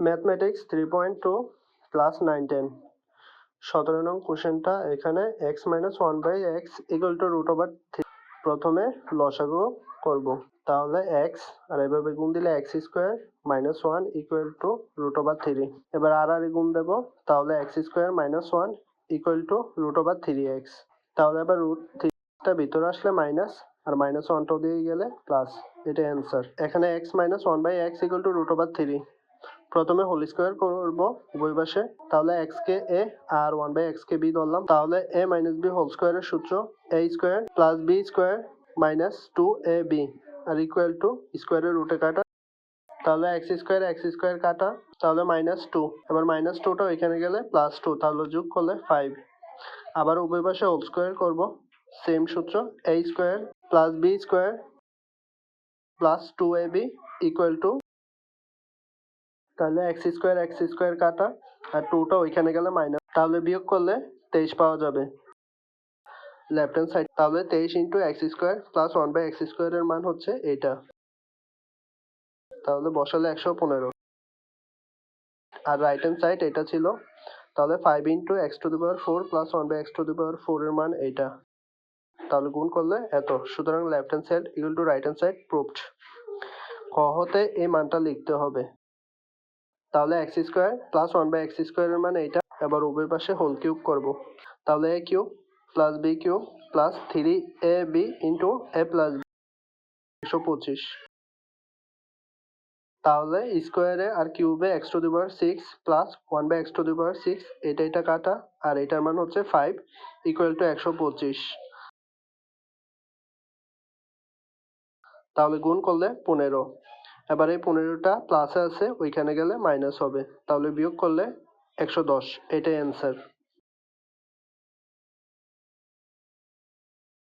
Mathematics 3.2 class 9-10 17 নং কোশ্চেনটা এখানে x - 1/x √3 প্রথমে লসাগু করব। তাহলে x আর এভাবে গুণ দিলে x² - 1 √3। এবার আর গুণ দেব, তাহলে x² - 1 √3x। তাহলে এবার √3টা ভিতরে আসলে মাইনাস, আর -1টা দিয়ে গেলে প্লাস। এটা অ্যান্সার। এখানে x - 1/x √3 প্রথমে হোল স্কোয়ার করব উভয় পাশে। তাহলে x K a R 1/x K b ধরলাম। তাহলে a - b হোল স্কোয়ারের সূত্র a² + b² - 2ab R equal to স্কোয়ারের রুটে কাটা। তাহলে x² কাটা, তাহলে -2। এবার -2টা এখানে গেলে +2, তাহলে যোগ করলে 5। আবার উভয় পাশে হোল স্কোয়ার করব, সেম সূত্র a² + b² + 2ab equal to, তাহলে x² কাটা আর 2টা ওইখানে গেলে মাইনাস, তাহলে বিয়োগ করলে 23 পাওয়া যাবে লেফট হ্যান্ড সাইড। তাহলে 23 × x² + 1/x² এর মান হচ্ছে এটা। তাহলে বসালে 115। আর রাইট হ্যান্ড সাইড এটা ছিল, তাহলে 5 × x⁴ + 1/x⁴ এর মান এইটা। তাহলে গুণ করলে এত। সুতরাং left hand side equal to right hand side proved. খ হতে এই মানটা লিখতে হবে। তাহলে x² + 1/x² এর মানে এটা। এবার উভয় পাশে হোল কিউব করব। তাহলে a³ + b³ + 3ab × a + b 125। তাহলে স্কোয়ারে আর কিউবে x⁴ + 1/x⁴ এটা কাটা, আর এটার মান হচ্ছে 5 ইকুয়াল টু 125। তাহলে গুণ করলে 15। এবার এই 15টা প্লাসে আছে, ওইখানে গেলে মাইনাস হবে, তাহলে বিয়োগ করলে 110। এটাই অ্যান্সার।